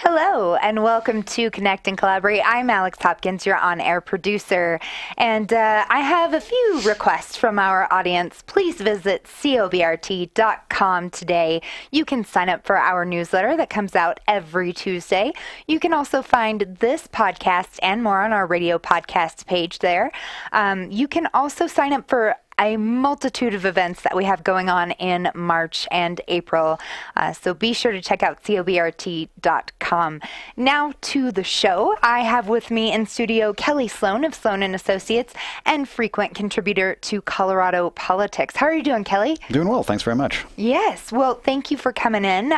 Hello, and welcome to Connect and Collaborate. I'm Alex Hopkins, your on-air producer, and I have a few requests from our audience. Please visit cobrt.com today. You can sign up for our newsletter that comes out every Tuesday. You can also find this podcast and more on our radio podcast page there. You can also sign up for a multitude of events that we have going on in March and April. So be sure to check out cobrt.com. Now to the show. I have with me in studio Kelly Sloan of Sloan Associates and frequent contributor to Colorado Politics. How are you doing, Kelly? Doing well. Thanks very much. Yes. Well, thank you for coming in.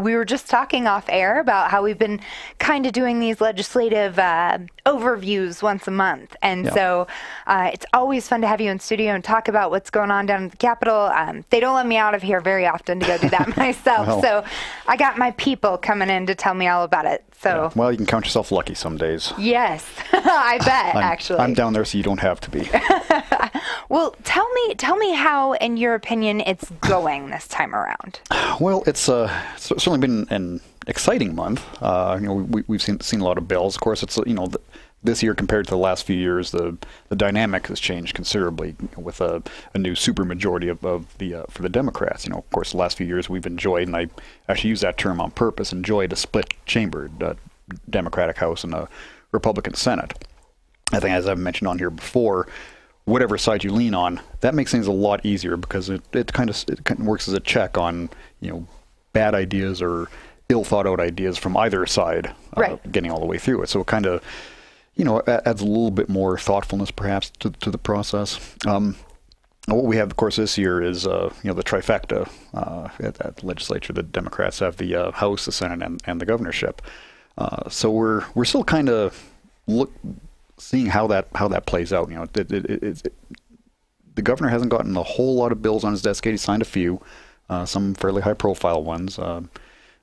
We were just talking off air about how we've been kind of doing these legislative overviews once a month. And so it's always fun to have you in studio and talk about what's going on down at the Capitol. They don't let me out of here very often to go do that myself. Well, so I got my people coming in to tell me all about it. So well, you can count yourself lucky some days. Yes, I bet, actually. I'm down there so you don't have to be. Well, tell me how, in your opinion, it's going this time around. Well, it's certainly been an exciting month. We've seen a lot of bills. Of course, it's this year compared to the last few years, the dynamic has changed considerably with a new supermajority for the Democrats. Of course, the last few years we've enjoyed, and I actually use that term on purpose, enjoyed a split-chambered Democratic House and a Republican Senate. I think, as I've mentioned on here before, whatever side you lean on, that makes things a lot easier because it kind of works as a check on bad ideas or ill-thought-out ideas from either side, getting all the way through it. So it kind of adds a little bit more thoughtfulness, perhaps, to the process. What we have, of course, this year is the trifecta at the Legislature. The Democrats have the House, the Senate, and the governorship. So we're still kind of seeing how that plays out. The governor hasn't gotten a whole lot of bills on his desk yet. He signed a few, some fairly high-profile ones.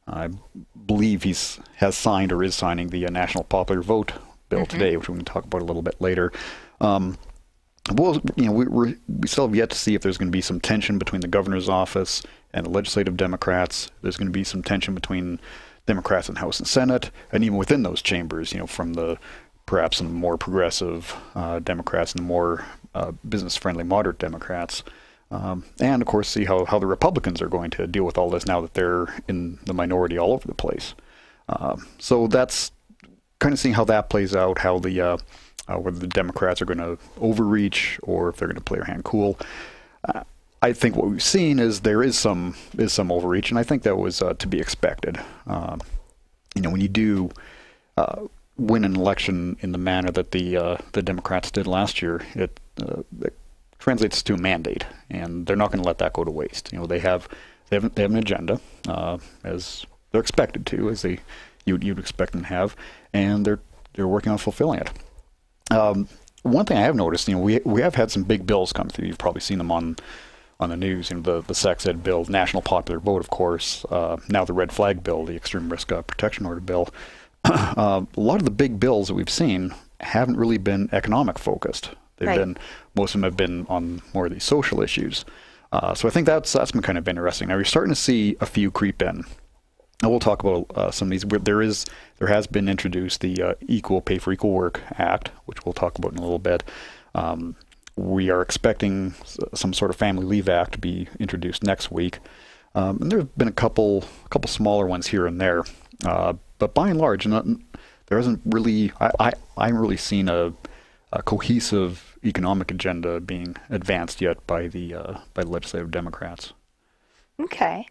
I believe has signed or is signing the National Popular Vote bill today, which we can talk about a little bit later. We still have yet to see if there's going to be some tension between the governor's office and the legislative Democrats. There's going to be some tension between Democrats in House and Senate, and even within those chambers, from perhaps some more progressive Democrats and the more business-friendly moderate Democrats. And of course, see how the Republicans are going to deal with all this now that they're in the minority all over the place. So that's kind of seeing how that plays out, how whether the Democrats are going to overreach or if they're going to play their hand cool. I think what we've seen is there is some overreach, and I think that was to be expected. When you do win an election in the manner that the Democrats did last year, it translates to a mandate, and they're not going to let that go to waste. They have an agenda, as they're expected to, as you'd expect them to have, and they're working on fulfilling it. One thing I have noticed, we have had some big bills come through. You've probably seen them on the news. The sex ed bill, National Popular Vote, of course. Now the red flag bill, the extreme risk protection order bill. A lot of the big bills that we've seen haven't really been economic focused. Most of them have been on more of these social issues. So I think that's been kind of interesting. Now you're starting to see a few creep in. Now we'll talk about some of these. There has been introduced the Equal Pay for Equal Work Act, which we'll talk about in a little bit. We are expecting some sort of Family Leave Act to be introduced next week, and there have been a couple smaller ones here and there. But by and large, there hasn't really. I haven't really seen a cohesive economic agenda being advanced yet by the legislative Democrats. Okay.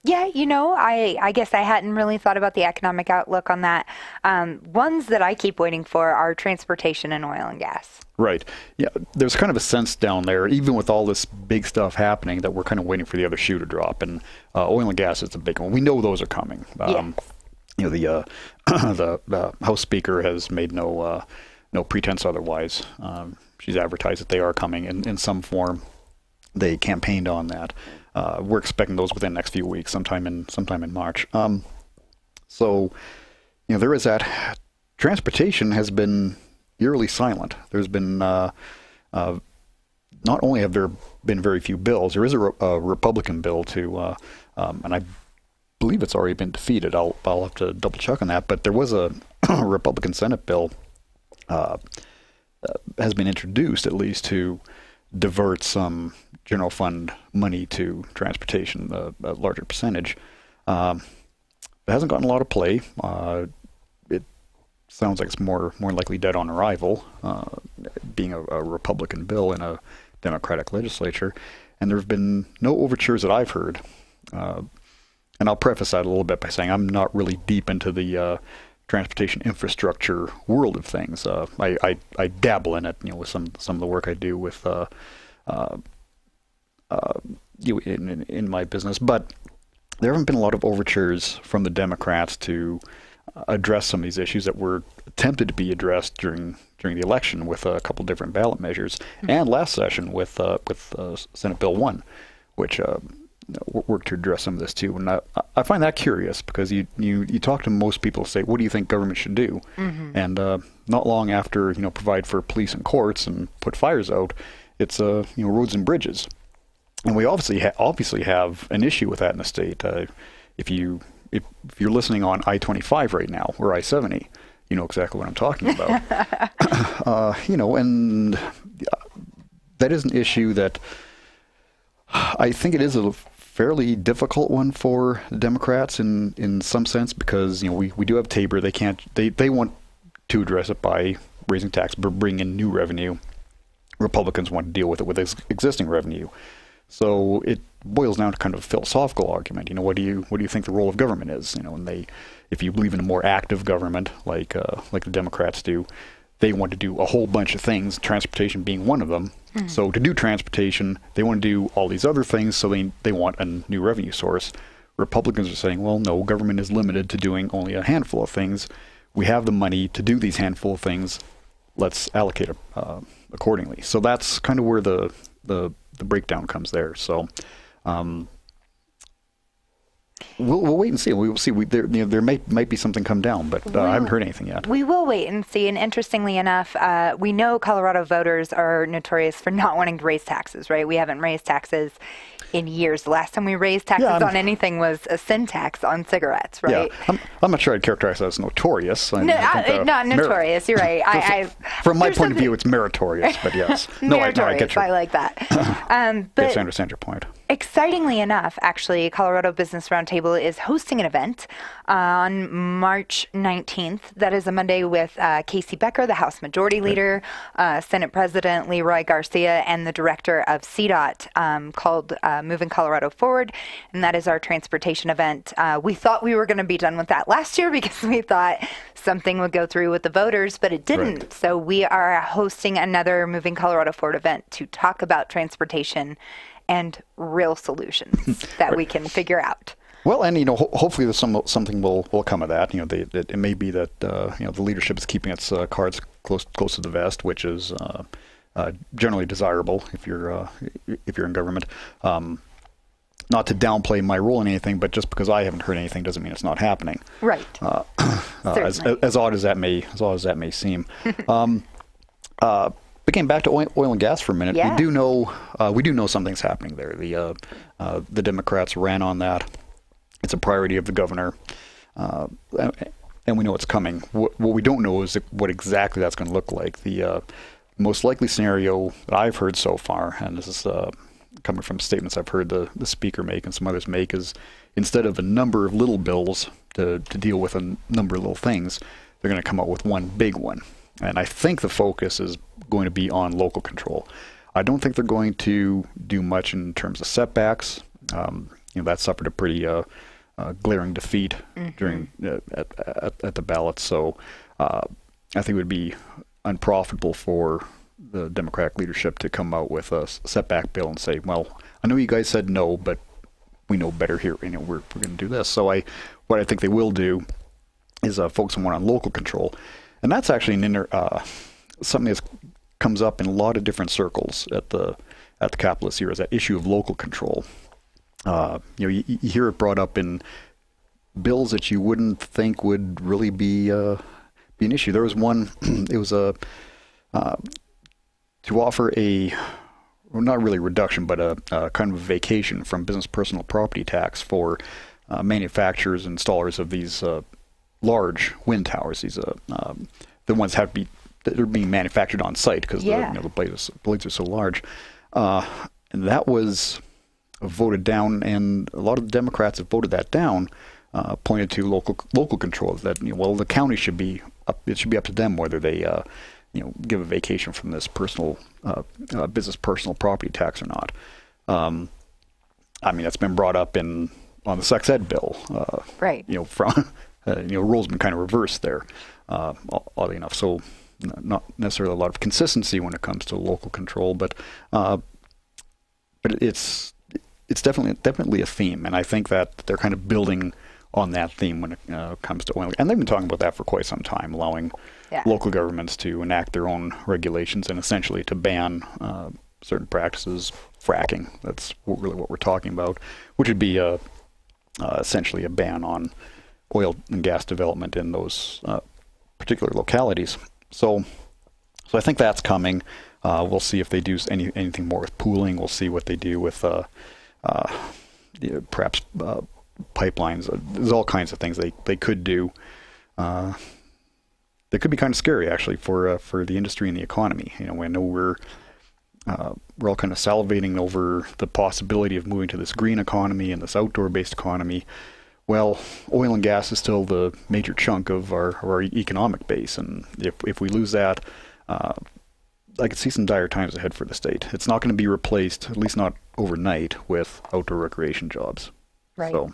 Yeah, I guess I hadn't really thought about the economic outlook on that. Ones that I keep waiting for are transportation and oil and gas. Right. Yeah, there's kind of a sense down there, even with all this big stuff happening, that we're kind of waiting for the other shoe to drop. And oil and gas is the big one. We know those are coming. The House Speaker has made no pretense otherwise. She's advertised that they are coming in some form. They campaigned on that. We're expecting those within the next few weeks, sometime in March. So, there is that. Transportation has been eerily silent. There's been not only have there been very few bills, there is a Republican bill to, and I believe it's already been defeated. I'll have to double check on that. But there was a Republican Senate bill has been introduced, at least, to divert some general fund money to transportation, a larger percentage. It hasn't gotten a lot of play. It sounds like it's more likely dead on arrival, being a Republican bill in a Democratic legislature. And there have been no overtures that I've heard. And I'll preface that a little bit by saying I'm not really deep into the transportation infrastructure world of things. I dabble in it, with some of the work I do with in my business, but there haven't been a lot of overtures from the Democrats to address some of these issues that were attempted to be addressed during the election with a couple different ballot measures, and last session with Senate Bill 1, which worked to address some of this too. And I find that curious, because you talk to most people, say, what do you think government should do? And not long after, provide for police and courts and put fires out, it's roads and bridges. And we obviously have an issue with that in the state. If you're listening on I-25 right now, or I-70, you know exactly what I'm talking about. And that is an issue that I think it is a fairly difficult one for the Democrats in some sense, because we do have Tabor. They want to address it by raising taxes, but bring in new revenue. Republicans want to deal with it with existing revenue. So it boils down to kind of a philosophical argument. What do you think the role of government is? And if you believe in a more active government, like the Democrats do, they want to do a whole bunch of things, transportation being one of them. So to do transportation, they want to do all these other things, so they want a new revenue source. Republicans are saying, well, no, government is limited to doing only a handful of things. We have the money to do these handful of things. Let's allocate it accordingly. So that's kind of where the breakdown comes there. So we'll wait and see. We will see. There might be something come down, but I haven't heard anything yet. We will wait and see. And interestingly enough, we know Colorado voters are notorious for not wanting to raise taxes, right? We haven't raised taxes in years. The last time we raised taxes on anything was a sin tax on cigarettes, right? Yeah, I'm not sure I'd characterize that as notorious. Not notorious. You're right. From my point of view, it's meritorious, but yes. I get you. I like that. But yes, I understand your point. Excitingly enough, actually, Colorado Business Roundtable is hosting an event on March 19th. That is a Monday with Casey Becker, the House Majority Leader, Senate President Leroy Garcia, and the Director of CDOT, called Moving Colorado Forward. And that is our transportation event. We thought we were going to be done with that last year because we thought something would go through with the voters, but it didn't. Right. So we are hosting another Moving Colorado Forward event to talk about transportation and real solutions that we can figure out. Well, and hopefully there's something will come of that. It may be that the leadership is keeping its cards close to the vest, which is generally desirable if you're in government. Not to downplay my role in anything, but just because I haven't heard anything doesn't mean it's not happening. Right. As odd as that may seem. But getting back to oil and gas for a minute, we do know something's happening there. The Democrats ran on that. It's a priority of the governor, and we know it's coming. What we don't know is what exactly that's going to look like. The most likely scenario that I've heard so far, and this is coming from statements I've heard the speaker make and some others make, is instead of a number of little bills to deal with a number of little things, they're going to come up with one big one. And I think the focus is going to be on local control. I don't think they're going to do much in terms of setbacks. That suffered a pretty glaring defeat during at the ballot. So I think it would be unprofitable for the Democratic leadership to come out with a setback bill and say, well, I know you guys said no, but we know better here. We're going to do this. So what I think they will do is focus more on local control. And that's actually something that comes up in a lot of different circles at the Capitol this year, is that issue of local control. You hear it brought up in bills that you wouldn't think would really be an issue. There was one. It was to offer not really reduction, but a kind of a vacation from business personal property tax for manufacturers and installers of these large wind towers. These the ones that are being manufactured on site because the blades are so large. And that was voted down, and a lot of the Democrats have voted that down. Pointed to local controls that the county should be up. It should be up to them whether they give a vacation from this personal property tax or not. That's been brought up on the sex ed bill. Right. From roles been kind of reversed there. Oddly enough, so not necessarily a lot of consistency when it comes to local control, but it's definitely a theme, and I think that they're kind of building on that theme when it comes to oil. And they've been talking about that for quite some time, allowing local governments to enact their own regulations and essentially to ban certain practices, fracking. That's really what we're talking about, which would be essentially a ban on oil and gas development in those particular localities. So I think that's coming. We'll see if they do anything more with pooling. We'll see what they do with perhaps pipelines. There's all kinds of things they could do. They could be kind of scary, actually, for the industry and the economy. I know we're all kind of salivating over the possibility of moving to this green economy and this outdoor-based economy. Well, oil and gas is still the major chunk of our economic base, and if we lose that, I could see some dire times ahead for the state. It's not going to be replaced, at least not overnight, with outdoor recreation jobs. Right. So,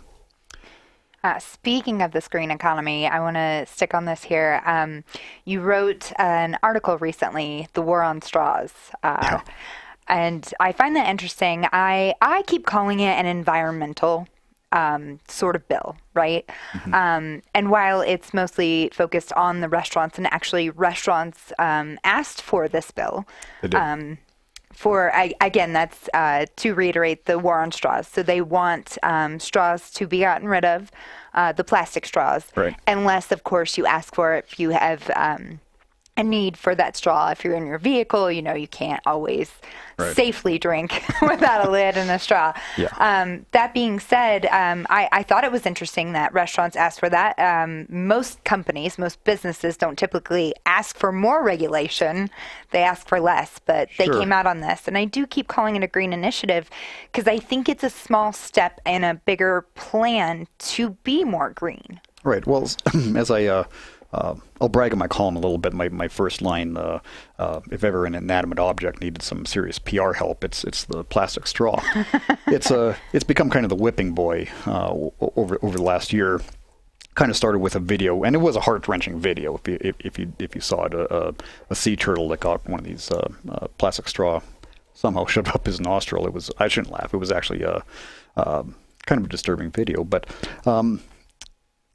speaking of this green economy, I want to stick on this here. You wrote an article recently, "The War on Straws," and I find that interesting. I keep calling it an environmental sort of bill, right? Mm-hmm. And while it's mostly focused on the restaurants, and actually restaurants asked for this bill, again, that's to reiterate the war on straws. So they want straws to be gotten rid of, the plastic straws, right, unless, of course, you ask for it if you have a need for that straw. If you're in your vehicle, you can't always safely drink without a lid and a straw. Yeah. That being said, I thought it was interesting that restaurants asked for that. Most companies, most businesses don't typically ask for more regulation. They ask for less, but they came out on this. And I do keep calling it a green initiative because I think it's a small step in a bigger plan to be more green. Right. Well, as I'll brag on my column a little bit. My first line, if ever an inanimate object needed some serious PR help, it's the plastic straw. It's become kind of the whipping boy over the last year. Kind of started with a video, and it was a heart-wrenching video. If you saw it, a sea turtle that got one of these plastic straw somehow shoved up his nostril. I shouldn't laugh. It was actually kind of a disturbing video, but.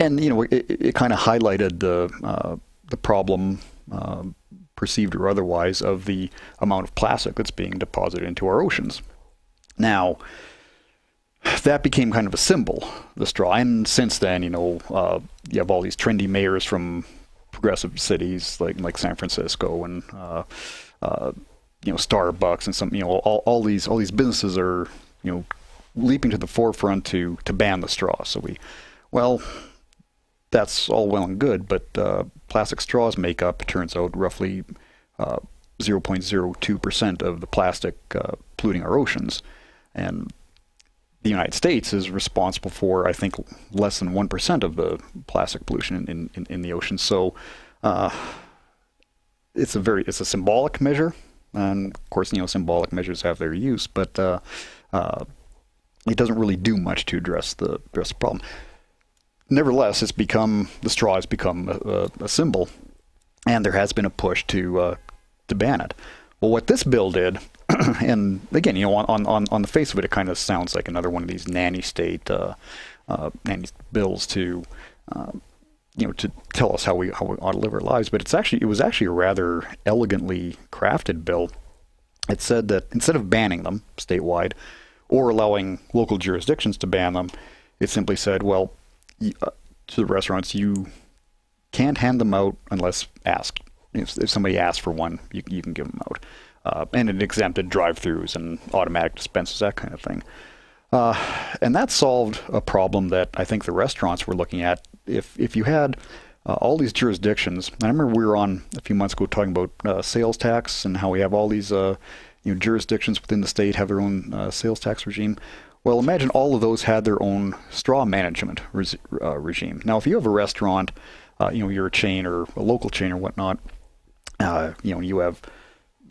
And it kind of highlighted the problem, perceived or otherwise, of the amount of plastic that's being deposited into our oceans. Now, that became kind of a symbol, the straw. And since then, you have all these trendy mayors from progressive cities like San Francisco and Starbucks and some all these businesses are leaping to the forefront to ban the straw. So that's all well and good, but plastic straws make up, it turns out, roughly 0.02% of the plastic polluting our oceans. And the United States is responsible for, I think, less than 1% of the plastic pollution in the ocean. So it's a symbolic measure, and of course, symbolic measures have their use, but it doesn't really do much to address the problem. Nevertheless, the straw has become a symbol, and there has been a push to ban it. Well, what this bill did, and again, on the face of it, it kind of sounds like another one of these nanny state nanny bills to tell us how we ought to live our lives. But it was actually a rather elegantly crafted bill. It said that instead of banning them statewide or allowing local jurisdictions to ban them, it simply said, well, to the restaurants, you can't hand them out unless asked. If somebody asks for one, you can give them out. And it exempted drive-thrus and automatic dispensers, that kind of thing. And that solved a problem that I think the restaurants were looking at. If you had all these jurisdictions, I remember we were on a few months ago talking about sales tax and how we have all these jurisdictions within the state have their own sales tax regime. Well, imagine all of those had their own straw management regime. Now, if you have a restaurant, you're a chain or a local chain or whatnot, you have,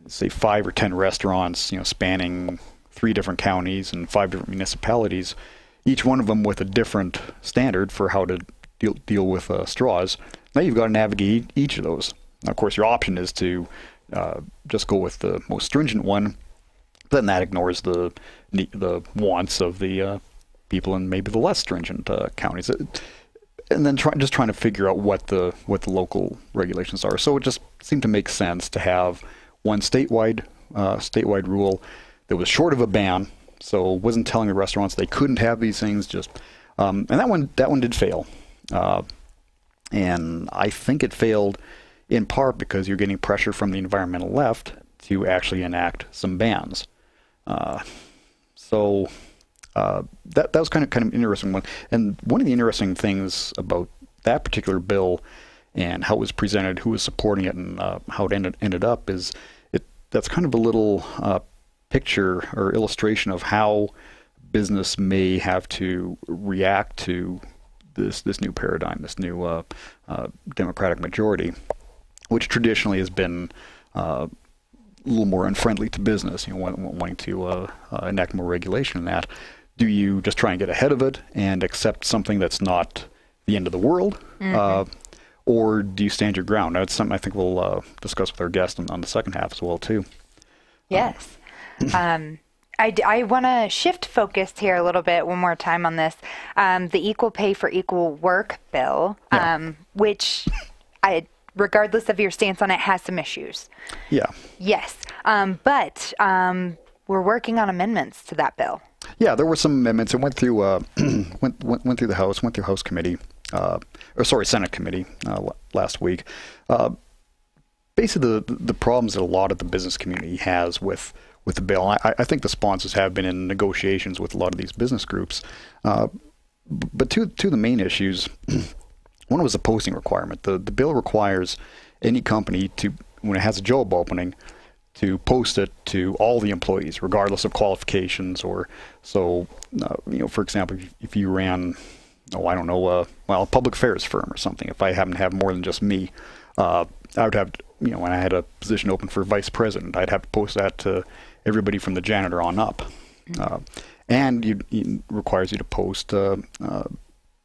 say, 5 or 10 restaurants, spanning 3 different counties and 5 different municipalities, each one of them with a different standard for how to deal with straws. Now you've got to navigate each of those. Now, of course, your option is to just go with the most stringent one. Then that ignores the wants of the people in maybe the less stringent counties, and then just trying to figure out what the local regulations are. So it just seemed to make sense to have one statewide rule that was short of a ban, so wasn't telling the restaurants they couldn't have these things. And that one did fail, and I think it failed in part because you're getting pressure from the environmental left to actually enact some bans. So that was kind of an interesting one. And one of the interesting things about that particular bill and how it was presented, who was supporting it, and how it ended up is that's kind of a little picture or illustration of how business may have to react to this new paradigm, this new Democratic majority, which traditionally has been a little more unfriendly to business, wanting to enact more regulation in that. Do you just try and get ahead of it and accept something that's not the end of the world? Or do you stand your ground? Now, it's something I think we'll discuss with our guest on the second half as well, too. Yes. I want to shift focus here a little bit one more time on this. The Equal Pay for Equal Work bill, which, regardless of your stance on it, has some issues. Yeah. Yes. But we're working on amendments to that bill. Yeah, there were some amendments. It went through went through the House, went through House committee, Senate committee last week. Basically, the problems that a lot of the business community has with the bill, I think the sponsors have been in negotiations with a lot of these business groups. But two of the main issues, one was the posting requirement. The bill requires any company to, when it has a job opening, to post it to all the employees, regardless of qualifications. Or so, for example, if you ran, a public affairs firm or something, if I happen to have more than just me, I would have, when I had a position open for vice president, I'd have to post that to everybody from the janitor on up. And it requires you to post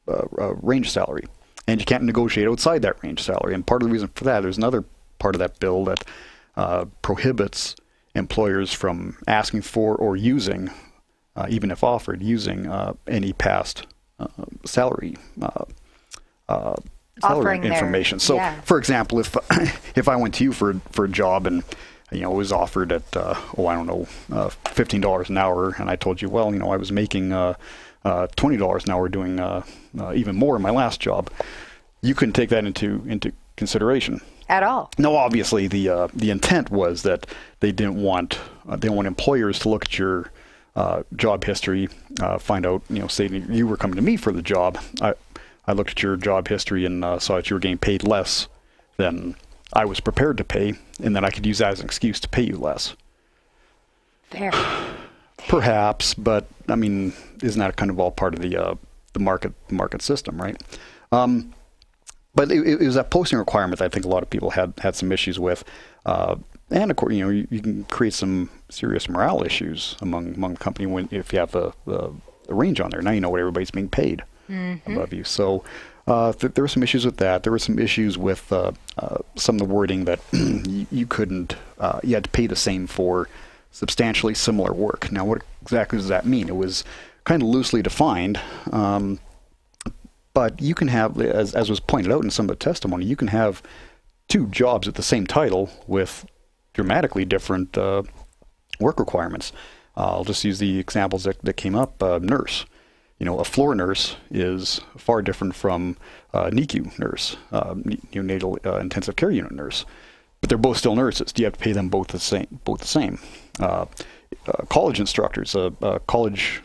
range salary. And you can't negotiate outside that range salary. And part of the reason for that, there's another part of that bill that prohibits employers from asking for or using, even if offered, using any past salary information. So, for example, if I went to you for a job and was offered at $15 an hour, and I told you, well, I was making $20 an hour doing even more in my last job, you couldn't take that into consideration at all. No, obviously the intent was that they didn't want employers to look at your job history, find out, say you were coming to me for the job. I looked at your job history and saw that you were getting paid less than I was prepared to pay, and then I could use that as an excuse to pay you less. Fair. Perhaps, but I mean, isn't that kind of all part of the market system, right? But it was that posting requirement that I think a lot of people had some issues with, and of course, you can create some serious morale issues among the company if you have a range on there. Now you know what everybody's being paid above you. So there were some issues with that. There were some issues with some of the wording that you couldn't. You had to pay the same for substantially similar work. Now, what exactly does that mean? It was kind of loosely defined. But you can have, as was pointed out in some of the testimony, you can have 2 jobs at the same title with dramatically different work requirements. I'll just use the examples that came up. Nurse. A floor nurse is far different from NICU nurse, neonatal intensive care unit nurse. But they're both still nurses. Do you have to pay them both the same? College instructors, college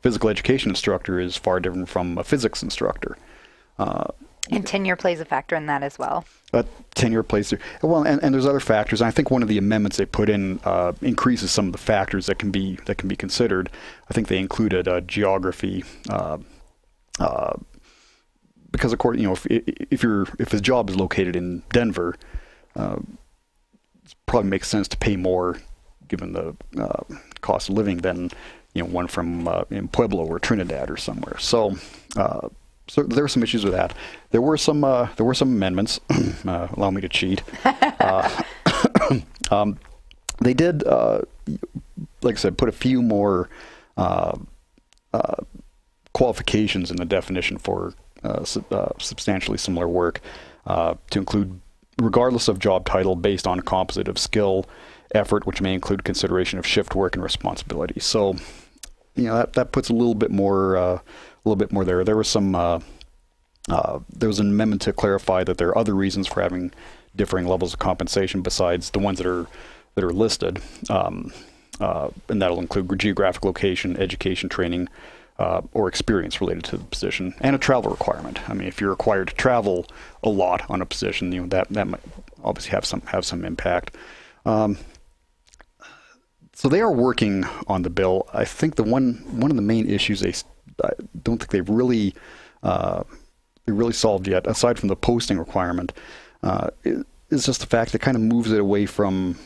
physical education instructor is far different from a physics instructor. And tenure plays a factor in that as well. Tenure plays, well, and there's other factors. And I think one of the amendments they put in increases some of the factors that can be considered. I think they included geography, because of course, if his job is located in Denver, it probably makes sense to pay more, given the cost of living, than one from in Pueblo or Trinidad or somewhere. So. So there were some issues with that. There were some amendments. Allow me to cheat. They did, like I said, put a few more qualifications in the definition for substantially similar work, to include, regardless of job title, based on a composite of skill, effort, which may include consideration of shift work and responsibility. So, that puts a little bit more there. There was there was an amendment to clarify that there are other reasons for having differing levels of compensation besides the ones that are listed, and that'll include geographic location, education, training, or experience related to the position, and a travel requirement. I mean, if you're required to travel a lot on a position, that might obviously have some impact. So they are working on the bill. I think one of the main issues I don't think they've really solved yet, aside from the posting requirement, is just the fact that it kind of moves it away from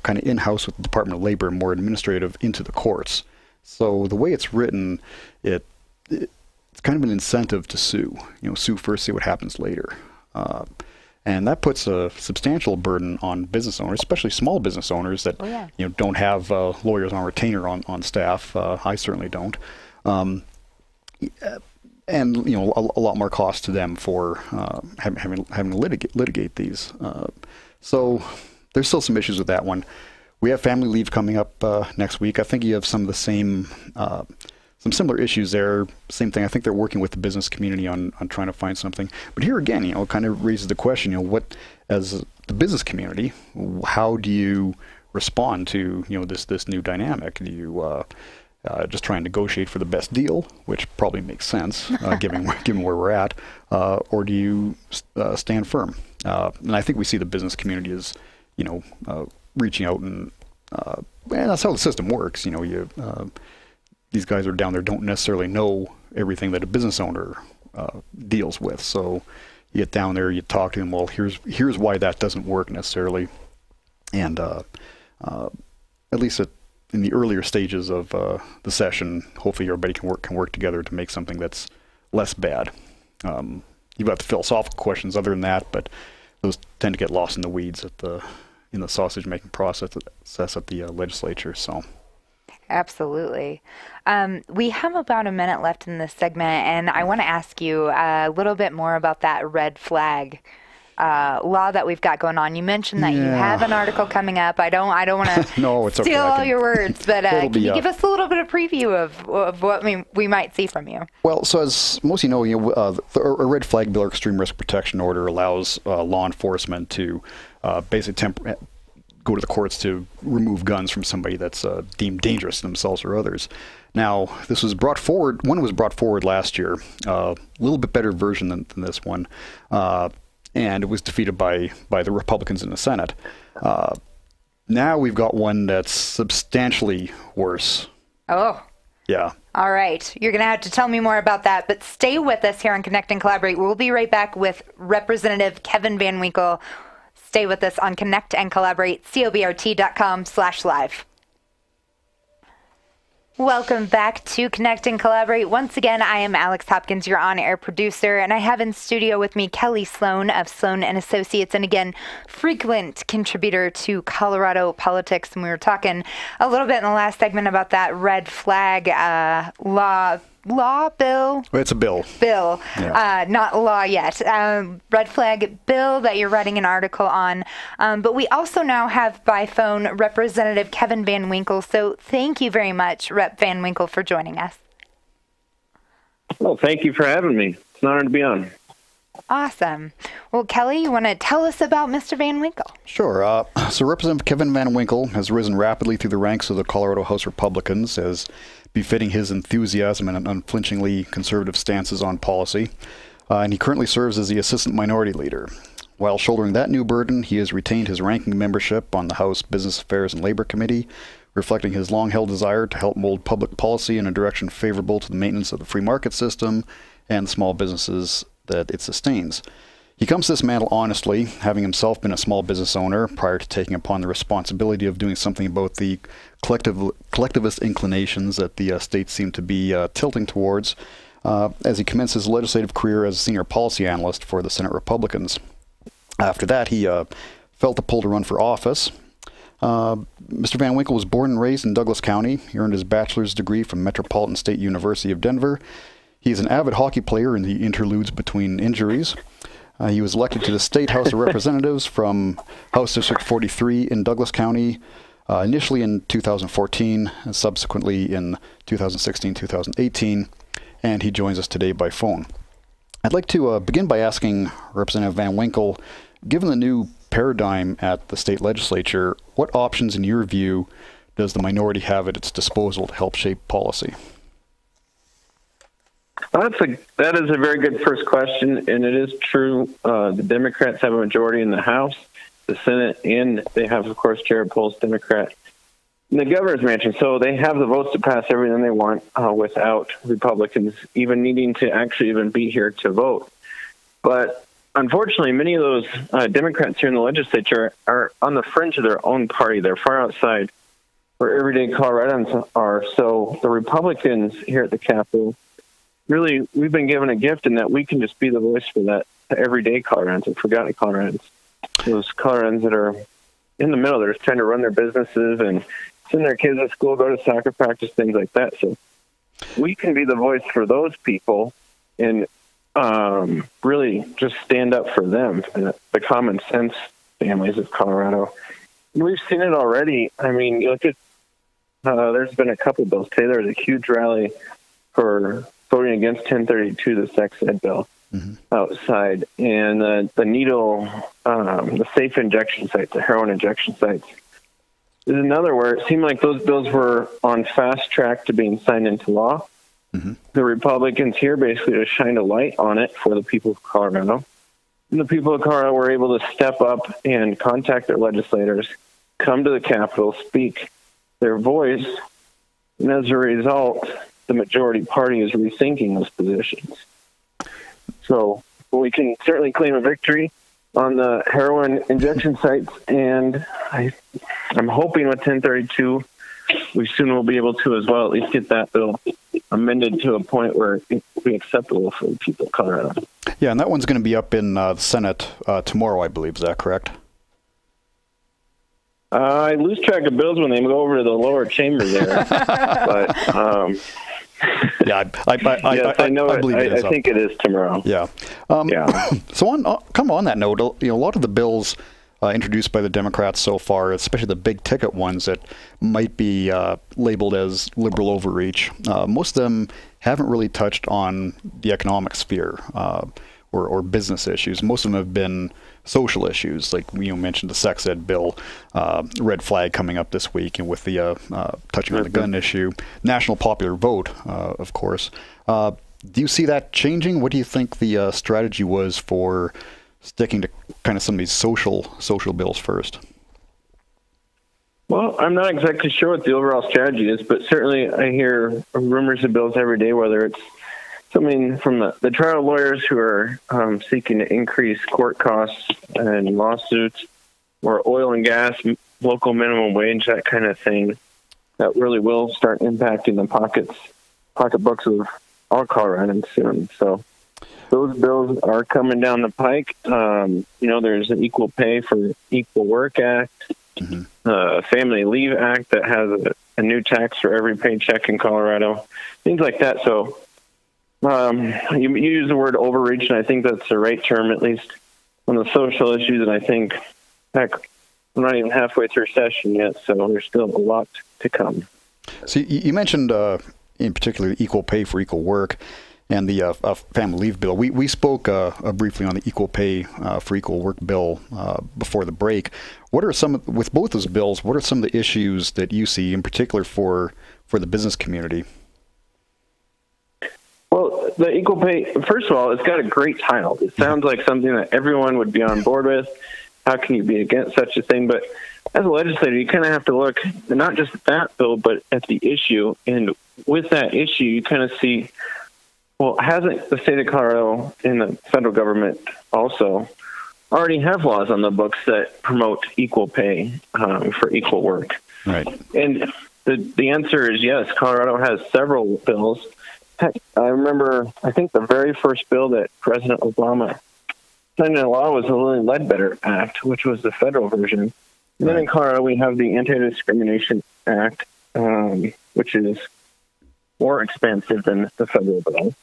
kind of in-house with the Department of Labor, more administrative, into the courts. So the way it's written, it's kind of an incentive to sue. Sue first, see what happens later. And that puts a substantial burden on business owners, especially small business owners that don't have lawyers on retainer on staff. I certainly don't. And a lot more cost to them for having to litigate these. So there's still some issues with that one. We have family leave coming up next week. I think you have some of the same, some similar issues there. Same thing. I think they're working with the business community on trying to find something. But here again, it kind of raises the question, what, as the business community, how do you respond to this new dynamic? Do you just try and negotiate for the best deal, which probably makes sense given where we're at, or do you stand firm? And I think we see the business community as reaching out, and that's how the system works. These guys are down there, don't necessarily know everything that a business owner deals with. So you get down there, you talk to them. Well, here's why that doesn't work necessarily, and at least in the earlier stages of the session, hopefully everybody can work together to make something that's less bad. You've got the philosophical questions other than that, but those tend to get lost in the weeds in the sausage making process at the legislature. So. Absolutely. We have about a minute left in this segment, and I want to ask you a little bit more about that red flag law that we've got going on. You mentioned that you have an article coming up. I don't want to no, it's steal all your words, but can you give us a little bit of preview of what we might see from you? Well, so as most of you know, a red flag bill or extreme risk protection order allows law enforcement to basically go to the courts to remove guns from somebody that's deemed dangerous to themselves or others. Now, this was brought forward. One was brought forward last year, a little bit better version than this one. And it was defeated by the Republicans in the Senate. Now we've got one that's substantially worse. Oh. Yeah. All right. You're going to have to tell me more about that, but stay with us here on Connect and Collaborate. We'll be right back with Representative Kevin Van Winkle. Stay with us on Connect and Collaborate, cobrt.com/live. Welcome back to Connect and Collaborate. Once again, I am Alex Hopkins, your on-air producer, and I have in studio with me Kelly Sloan of Sloan and Associates, and again, frequent contributor to Colorado politics. And we were talking a little bit in the last segment about that red flag bill? It's a bill. Yeah. Not law yet. Red flag bill that you're writing an article on. But we also now have by phone Representative Kevin Van Winkle. So thank you very much, Rep. Van Winkle, for joining us. Well, thank you for having me. It's an honor to be on. Awesome. Well, Kelly, you want to tell us about Mr. Van Winkle? Sure. So Representative Kevin Van Winkle has risen rapidly through the ranks of the Colorado House Republicans, as befitting his enthusiasm and unflinchingly conservative stances on policy. And he currently serves as the Assistant Minority Leader. While shouldering that new burden, he has retained his ranking membership on the House Business Affairs and Labor Committee, reflecting his long-held desire to help mold public policy in a direction favorable to the maintenance of the free market system and the small businesses that it sustains. He comes to this mantle honestly, having himself been a small business owner prior to taking upon the responsibility of doing something about the collectivist inclinations that the state seemed to be tilting towards as he commenced his legislative career as a senior policy analyst for the Senate Republicans. After that, he felt the pull to run for office. Mr. Van Winkle was born and raised in Douglas County. He earned his bachelor's degree from Metropolitan State University of Denver. He is an avid hockey player in the interludes between injuries. He was elected to the State House of Representatives from House District 43 in Douglas County, initially in 2014 and subsequently in 2016-2018, and he joins us today by phone. I'd like to begin by asking Representative Van Winkle, given the new paradigm at the state legislature, what options, in your view, does the minority have at its disposal to help shape policy? That is a very good first question, and it is true. The Democrats have a majority in the House, the Senate, and they have, of course, Jared Poll's Democrat in the governor's mansion. So they have the votes to pass everything they want without Republicans even needing to actually even be here to vote. But unfortunately, many of those Democrats here in the legislature are on the fringe of their own party. They're far outside where everyday Coloradans are. So the Republicans here at the Capitol, really, we've been given a gift in that we can just be the voice for that everyday Coloradans and forgotten Coloradans. Those Coloradans that are in the middle, they're just trying to run their businesses and send their kids to school, go to soccer practice, things like that. So we can be the voice for those people and really just stand up for them, the common sense families of Colorado. And we've seen it already. I mean, you look at, there's been a couple bills. Today there was a huge rally for voting against 1032, the sex ed bill, outside. And the needle, the safe injection sites, the heroin injection sites, is another where it seemed like those bills were on fast track to being signed into law. The Republicans here basically just shined a light on it for the people of Colorado. And the people of Colorado were able to step up and contact their legislators, come to the Capitol, speak their voice, and as a result, the majority party is rethinking those positions. So we can certainly claim a victory on the heroin injection sites, and I'm hoping with 1032 we soon will be able to as well, at least get that bill amended to a point where it will be acceptable for the people of Colorado. Yeah, and that one's going to be up in the Senate tomorrow, I believe. Is that correct? I lose track of bills when they go over to the lower chamber there. But yeah, I know. I think it is tomorrow. Yeah. So on that note, a lot of the bills introduced by the Democrats so far, especially the big ticket ones that might be labeled as liberal overreach, most of them haven't really touched on the economic sphere or business issues. Most of them have been social issues, like you mentioned the sex ed bill, red flag coming up this week, and with the touching on the gun issue, national popular vote, of course. Do you see that changing? What do you think the strategy was for sticking to kind of some of these social bills first? Well, I'm not exactly sure what the overall strategy is, but certainly I hear rumors of bills every day, whether it's something from the trial lawyers who are seeking to increase court costs and lawsuits, or oil and gas, local minimum wage, that kind of thing, that really will start impacting the pocketbooks of all Coloradans soon. So those bills are coming down the pike. There's an Equal Pay for Equal Work Act, Family Leave Act that has a new tax for every paycheck in Colorado, things like that. So you use the word overreach, and I think that's the right term, at least on the social issues. And I think, heck, we're not even halfway through session yet, so there's still a lot to come. So you mentioned, in particular, equal pay for equal work. and the family leave bill. We spoke briefly on the equal pay for equal work bill before the break. What are with both those bills, what are some of the issues that you see in particular for the business community? Well, the equal pay, first of all, it's got a great title. It sounds like something that everyone would be on board with. How can you be against such a thing? But as a legislator, you kind of have to look not just at that bill, but at the issue. And with that issue, you kind of see, well, hasn't the state of Colorado and the federal government also already have laws on the books that promote equal pay for equal work? Right. And the answer is yes. Colorado has several bills. Heck, I remember, I think the very first bill that President Obama signed into law was the Lilly Ledbetter Act, which was the federal version. And then in Colorado, we have the Anti-Discrimination Act, which is more expansive than the federal bill.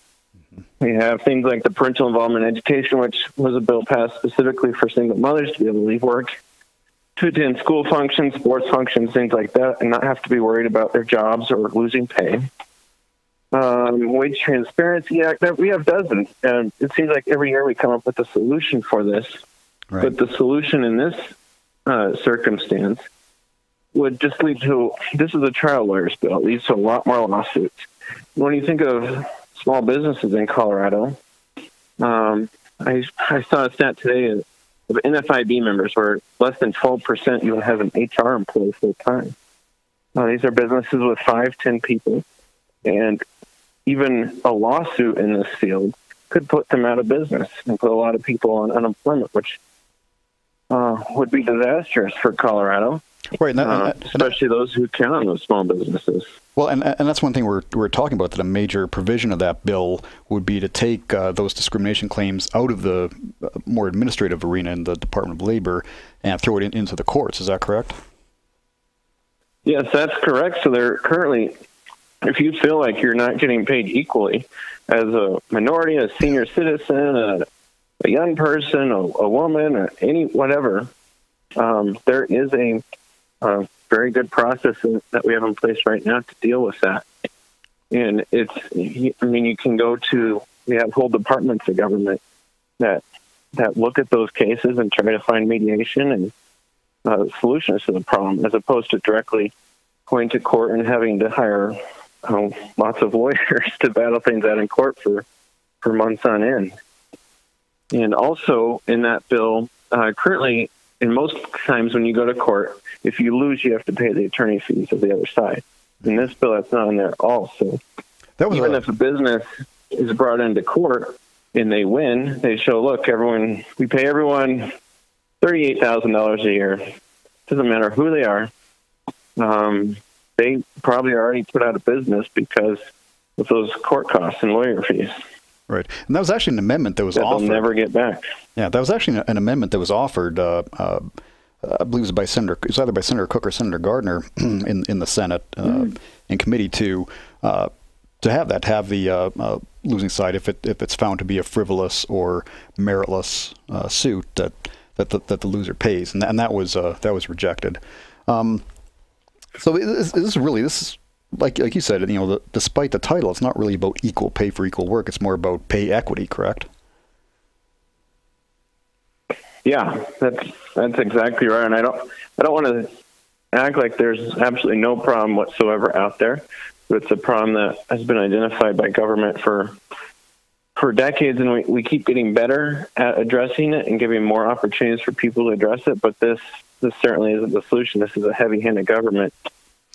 We have things like the Parental Involvement in Education, which was a bill passed specifically for single mothers to be able to leave work to attend school functions, sports functions, things like that, and not have to be worried about their jobs or losing pay. Wage Transparency Act. We have dozens, and it seems like every year we come up with a solution for this. Right. But the solution in this circumstance would just lead to, this is a trial lawyer's bill. It leads to a lot more lawsuits. When you think of small businesses in Colorado, I saw a stat today of NFIB members where less than 12% even have an HR employee full time. These are businesses with 5-10 people, and even a lawsuit in this field could put them out of business and put a lot of people on unemployment, which would be disastrous for Colorado, right? Especially those who count on those small businesses. Well, and that's one thing we're talking about, that a major provision of that bill would be to take those discrimination claims out of the more administrative arena in the Department of Labor and throw it into the courts. Is that correct? Yes, that's correct. So they're currently, if you feel like you're not getting paid equally as a minority, a senior citizen, a young person, a woman, or whatever, there is a very good process that we have in place right now to deal with that. And you can go to, we have whole departments of government that look at those cases and try to find mediation and solutions to the problem, as opposed to directly going to court and having to hire lots of lawyers to battle things out in court for months on end. And also in that bill, currently, in most times when you go to court, if you lose, you have to pay the attorney fees of the other side. In this bill, that's not in there at all. So even if a business is brought into court and they win, they show, look, we pay everyone $38,000 a year. Doesn't matter who they are. They probably are already put out of business because of those court costs and lawyer fees. Right. And that was actually an amendment that was offered. They'll never get back. Yeah, that was actually an amendment that was offered, I believe it was either by Senator Cook or Senator Gardner in the Senate in committee to have the losing side if it's found to be a frivolous or meritless suit that the loser pays, and that was rejected. So this is like you said, despite the title, it's not really about equal pay for equal work. It's more about pay equity, correct? Yeah, that's exactly right. And I don't want to act like there's absolutely no problem whatsoever out there. But it's a problem that has been identified by government for decades, and we keep getting better at addressing it and giving more opportunities for people to address it. But this certainly isn't the solution. This is a heavy-handed government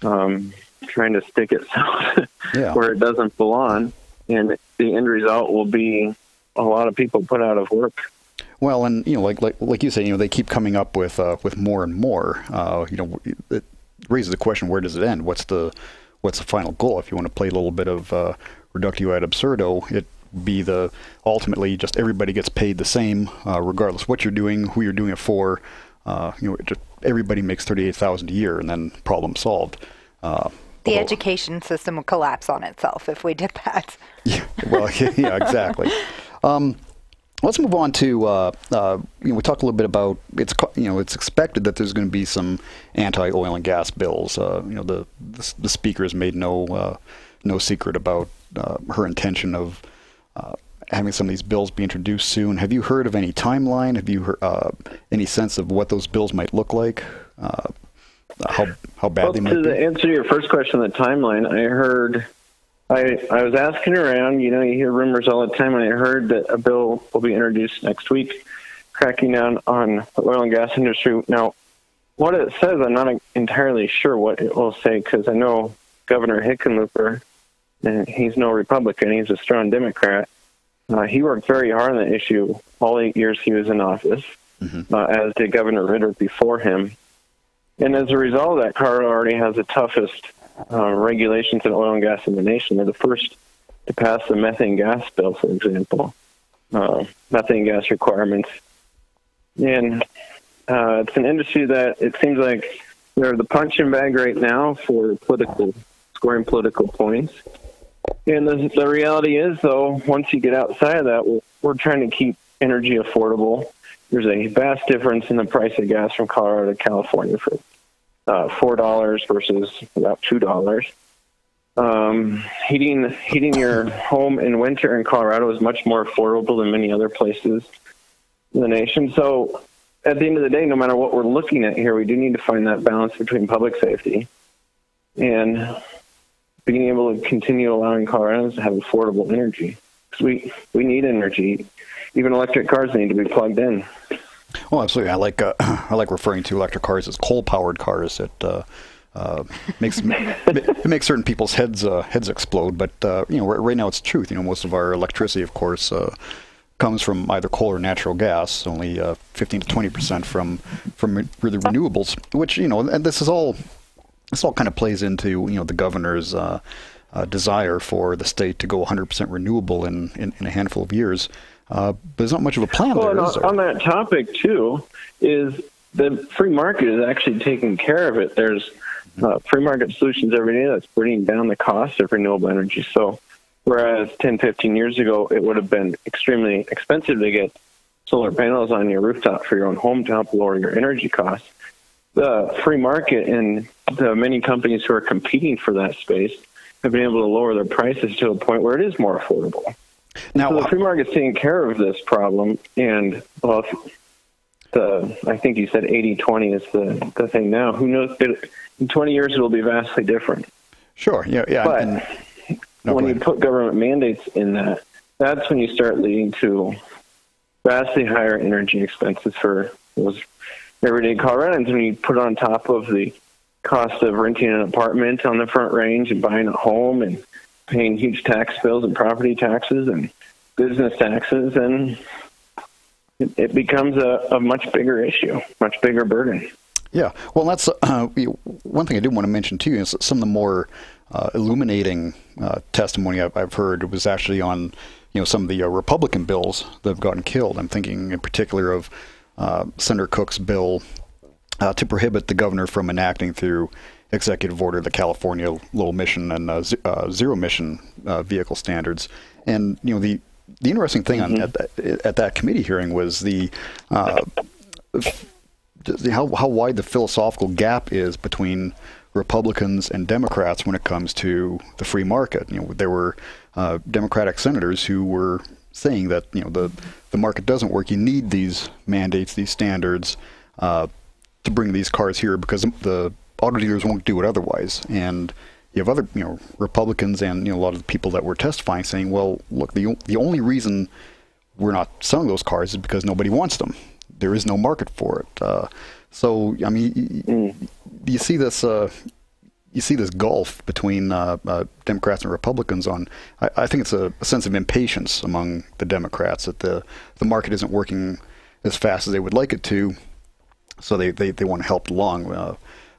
trying to stick itself where it doesn't belong, and the end result will be a lot of people put out of work. Well, and like you say, they keep coming up with more and more. It raises the question: where does it end? What's the final goal? If you want to play a little bit of reductio ad absurdo, it be ultimately just everybody gets paid the same, regardless what you're doing, who you're doing it for. Just everybody makes $38,000 a year, and then problem solved. The education system would collapse on itself if we did that. Yeah, well, yeah, exactly. Let's move on to we talked a little bit about it's expected that there's going to be some anti-oil and gas bills. The speaker has made no secret about her intention of having some of these bills be introduced soon. Have you heard of any timeline? Have you heard any sense of what those bills might look like? How bad they might be? To answer your first question, the timeline, I was asking around, you hear rumors all the time, and I heard that a bill will be introduced next week, cracking down on the oil and gas industry. Now, what it says, I'm not entirely sure what it will say, because I know Governor Hickenlooper, and he's no Republican, he's a strong Democrat. He worked very hard on the issue all 8 years he was in office, as did Governor Ritter before him. And as a result of that, Colorado already has the toughest regulations in oil and gas in the nation. They're the first to pass the methane gas bill, for example, methane gas requirements. And it's an industry that it seems like they're the punching bag right now for scoring political points. And the reality is, though, once you get outside of that, we're trying to keep energy affordable. There's a vast difference in the price of gas from Colorado to California for $4 versus about $2. Heating your home in winter in Colorado is much more affordable than many other places in the nation. So at the end of the day, no matter what we're looking at here, we do need to find that balance between public safety and being able to continue allowing Coloradans to have affordable energy. Because we need energy. Even electric cars need to be plugged in. Well, absolutely. I like referring to electric cars as coal-powered cars. It makes certain people's heads explode. But right now it's truth. Most of our electricity, of course, comes from either coal or natural gas. Only 15 to 20% from really renewables. Which and this all kind of plays into the governor's desire for the state to go 100% renewable in a handful of years. But there's not much of a plan there, is there? On that topic, too, is the free market is actually taking care of it. There's free market solutions every day that's bringing down the cost of renewable energy. So whereas 10, 15 years ago, it would have been extremely expensive to get solar panels on your rooftop for your own home to help lower your energy costs, the free market and the many companies who are competing for that space have been able to lower their prices to a point where it is more affordable. Now, so the free market's taking care of this problem, and I think you said 80-20 is the thing now. Who knows? In 20 years, it will be vastly different. Sure, yeah. But when you put government mandates in that, that's when you start leading to vastly higher energy expenses for those everyday Coloradans. When you put on top of the cost of renting an apartment on the Front Range and buying a home and paying huge tax bills and property taxes and business taxes, and it becomes a much bigger issue, much bigger burden. Yeah, well, that's one thing I do want to mention too. Is some of the more illuminating testimony I've heard was actually on some of the Republican bills that have gotten killed. I'm thinking in particular of Senator Cook's bill to prohibit the governor from enacting through executive order the California low emission and zero emission vehicle standards. And the interesting thing at that committee hearing was how wide the philosophical gap is between Republicans and Democrats when it comes to the free market. There were Democratic senators who were saying that the market doesn't work. You need these mandates, these standards to bring these cars here because the auto dealers won't do it otherwise. And you have other Republicans and a lot of the people that were testifying saying, well, look, the only reason we're not selling those cars is because nobody wants them. There is no market for it. So I mean, you see this gulf between Democrats and Republicans on. I think it's a sense of impatience among the Democrats that the market isn't working as fast as they would like it to, so they want to help along.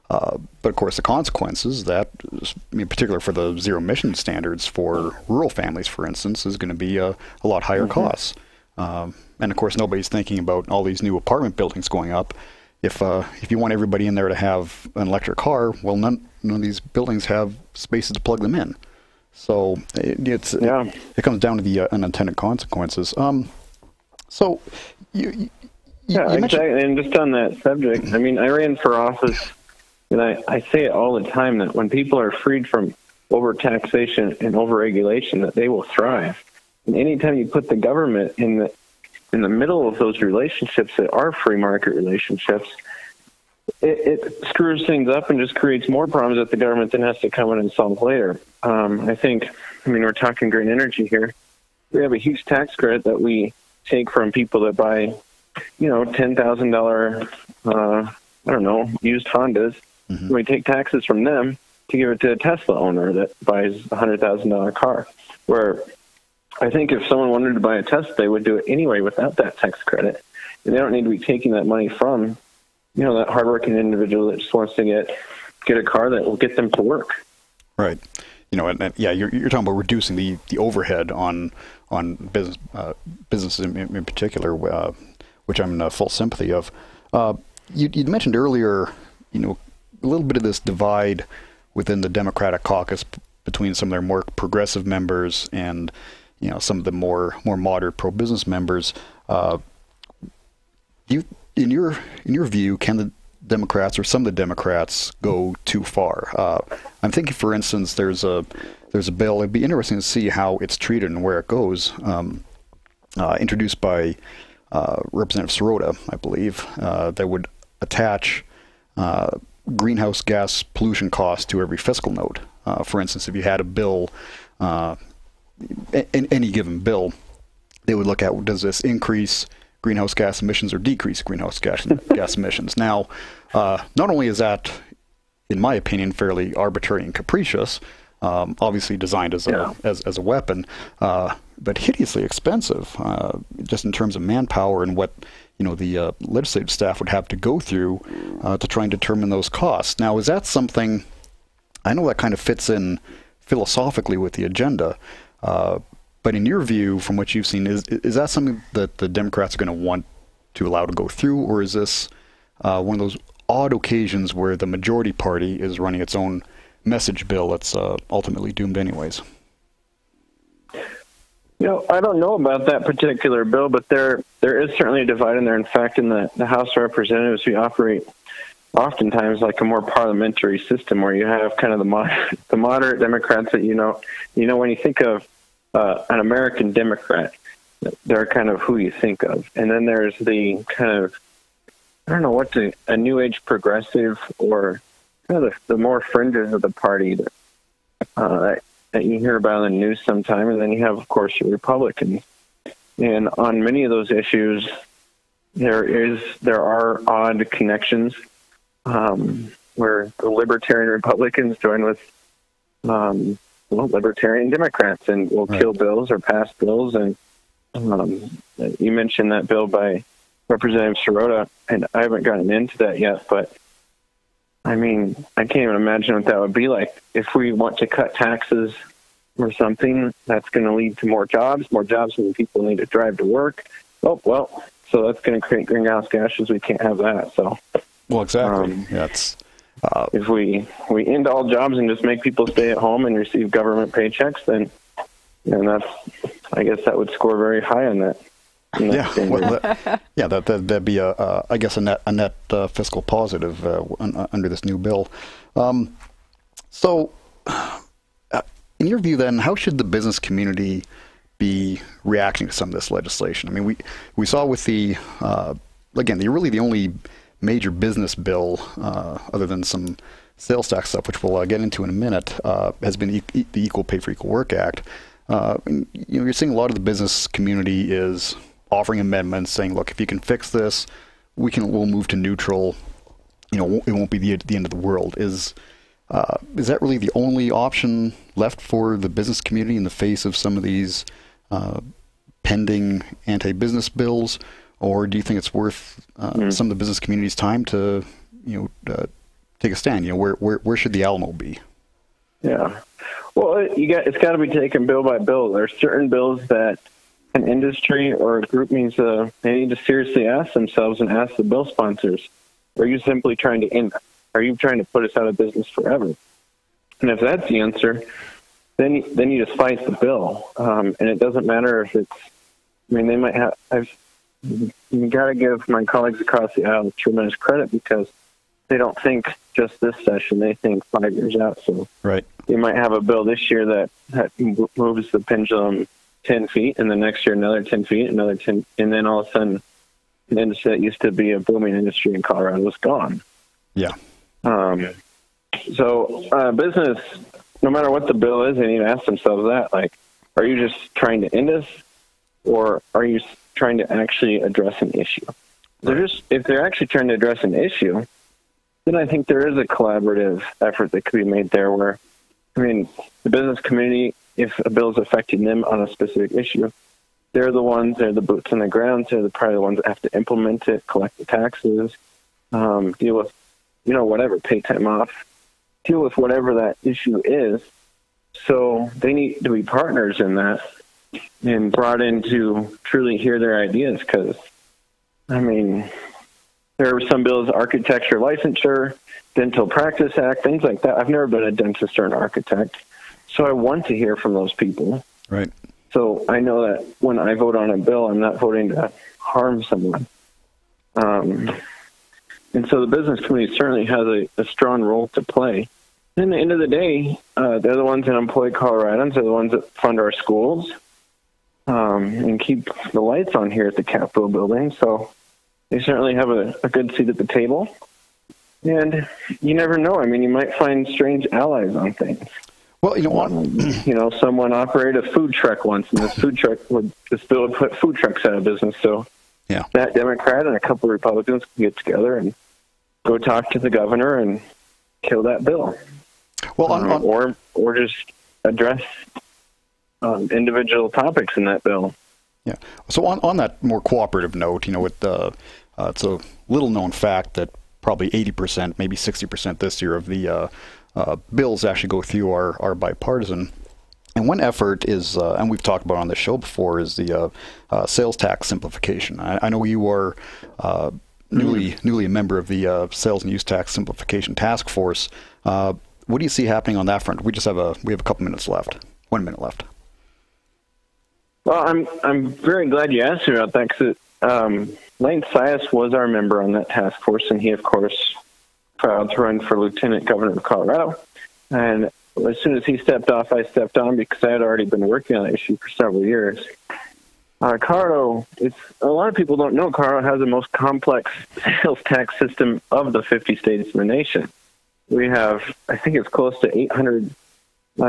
But of course, the consequences that, in particular for the zero emission standards for rural families, for instance, is going to be a lot higher costs. And of course, nobody's thinking about all these new apartment buildings going up. If you want everybody in there to have an electric car, well, none of these buildings have spaces to plug them in. So it comes down to the unintended consequences. So you exactly. And just on that subject, I mean, I ran for office, and I say it all the time that when people are freed from overtaxation and overregulation, that they will thrive. And anytime you put the government in the middle of those relationships that are free market relationships, it screws things up and just creates more problems that the government then has to come in and solve later. We're talking green energy here. We have a huge tax credit that we take from people that buy, $10,000, used Hondas. Mm-hmm. We take taxes from them to give it to a Tesla owner that buys a $100,000 car. Where I think if someone wanted to buy a Tesla, they would do it anyway without that tax credit. And they don't need to be taking that money from, that hardworking individual that just wants to get a car that will get them to work. Right. You're talking about reducing the overhead on businesses in particular, which I'm in full sympathy of. You mentioned earlier, a little bit of this divide within the Democratic caucus between some of their more progressive members and, some of the more moderate pro-business members. In your view, can the Democrats or some of the Democrats go too far? I'm thinking, for instance, there's a bill. It'd be interesting to see how it's treated and where it goes. Introduced by Representative Sirota, I believe, that would attach greenhouse gas pollution costs to every fiscal note. For instance, if you had a bill, any given bill, they would look at, does this increase greenhouse gas emissions or decrease greenhouse gas emissions? Now, not only is that, in my opinion, fairly arbitrary and capricious, obviously designed as a weapon, but hideously expensive, just in terms of manpower and what the legislative staff would have to go through to try and determine those costs. Now, is that something? I know that kind of fits in philosophically with the agenda, but in your view, from what you've seen, is that something that the Democrats are going to want to allow to go through, or is this one of those odd occasions where the majority party is running its own message bill that's ultimately doomed anyways? I don't know about that particular bill, but there is certainly a divide in there. In fact, in the House of Representatives, we operate oftentimes like a more parliamentary system where you have kind of the moderate Democrats that when you think of an American Democrat, they're kind of who you think of. And then there's the kind of, I don't know a new age progressive or kind of the more fringes of the party that you hear about in the news sometime. And then you have, of course, your Republicans. And on many of those issues, there are odd connections where the libertarian Republicans join with libertarian Democrats and will kill bills or pass bills. And you mentioned that bill by Representative Sirota, and I haven't gotten into that yet, but I can't even imagine what that would be like. If we want to cut taxes or something, that's going to lead to more jobs when people need to drive to work. So that's going to create greenhouse gases. We can't have that. So, well, exactly. If we end all jobs and just make people stay at home and receive government paychecks, then I guess that would score very high on that. That'd be a net fiscal positive under this new bill. So, in your view, then, how should the business community be reacting to some of this legislation? We saw with the really the only major business bill, other than some sales tax stuff, which we'll get into in a minute, has been the Equal Pay for Equal Work Act. You're seeing a lot of the business community is offering amendments saying, look, if you can fix this, we'll move to neutral. It won't be the end of the world. Is that really the only option left for the business community in the face of some of these pending anti-business bills? Or do you think it's worth some of the business community's time to, take a stand? Where should the Alamo be? Yeah. Well, it's got to be taken bill by bill. There are certain bills that an industry or a group needs they need to seriously ask themselves and ask the bill sponsors: are you simply trying to end? Are you trying to put us out of business forever? And if that's the answer, then you just fight the bill. And it doesn't matter if it's. They might have. You got to give my colleagues across the aisle tremendous credit because they don't think just this session; they think 5 years out. So right. You might have a bill this year that moves the pendulum 10 feet, and the next year another 10 feet, another 10, and then all of a sudden, an industry that used to be a booming industry in Colorado was gone. Yeah. So business, no matter what the bill is, they need to ask themselves that, like, are you just trying to end us, or are you trying to actually address an issue? If they're actually trying to address an issue, then I think there is a collaborative effort that could be made there where, I mean, the business community, if a bill is affecting them on a specific issue, they're the boots on the ground, they're probably the ones that have to implement it, collect the taxes, deal with, whatever, pay time off, deal with whatever that issue is. So they need to be partners in that and brought in to truly hear their ideas, because, I mean, there are some bills, architecture, licensure, dental practice act, things like that. I've never been a dentist or an architect, so I want to hear from those people. Right. So I know that when I vote on a bill, I'm not voting to harm someone. And so the business community certainly has a strong role to play. And at the end of the day, they're the ones that employ Coloradans. They're the ones that fund our schools and keep the lights on here at the Capitol building. So they certainly have a good seat at the table. And you never know. I mean, you might find strange allies on things. Well, you know what? Someone operated a food truck once, and this bill would put food trucks out of business. So yeah, that Democrat and a couple of Republicans can get together and go talk to the governor and kill that bill. Well, or just address individual topics in that bill. Yeah. So on that more cooperative note, with it's a little known fact that probably 80%, maybe 60% this year of the bills actually go through are bipartisan. And one effort is, and we've talked about on the show before, is the sales tax simplification. I know you are newly a member of the Sales and Use Tax Simplification Task Force. What do you see happening on that front? We have a couple minutes left. 1 minute left. Well, I'm very glad you asked me about that, because Lane Sias was our member on that task force, and he, of course, filed to run for Lieutenant Governor of Colorado. And as soon as he stepped off, I stepped on, because I had already been working on that issue for several years. Colorado, a lot of people don't know Colorado has the most complex sales tax system of the 50 states in the nation. We have, I think it's close to 800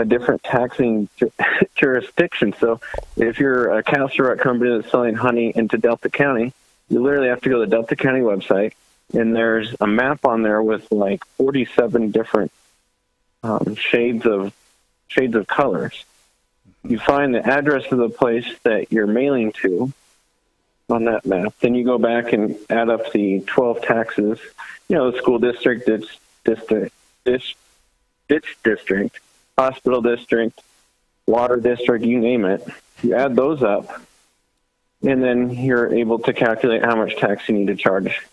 different taxing jurisdictions. So if you're a cow surrogate company that's selling honey into Delta County, you literally have to go to the Delta County website, and there's a map on there with like 47 different shades of colors. You find the address of the place that you're mailing to on that map. Then you go back and add up the 12 taxes, the school district, ditch district, hospital district, water district, you name it. You add those up, and then you're able to calculate how much tax you need to charge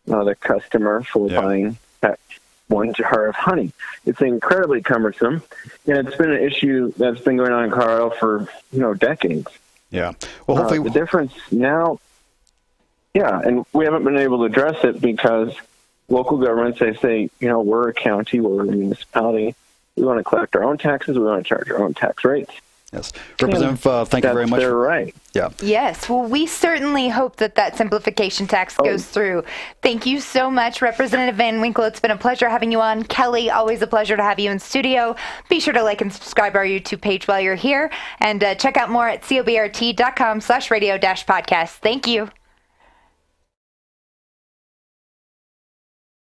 the customer for buying that one jar of honey. It's incredibly cumbersome, and it's been an issue that's been going on in Colorado for decades. Yeah. Well, hopefully the difference now, and we haven't been able to address it because local governments, they say, we're a county, we're a municipality, we want to collect our own taxes, we want to charge our own tax rates. Yes. Representative, thank you very much. They're right. Yeah. Yes. Well, we certainly hope that simplification tax goes through. Thank you so much, Representative Van Winkle. It's been a pleasure having you on. Kelly, always a pleasure to have you in studio. Be sure to like and subscribe our YouTube page while you're here, and check out more at cobrt.com/radio-podcast. Thank you.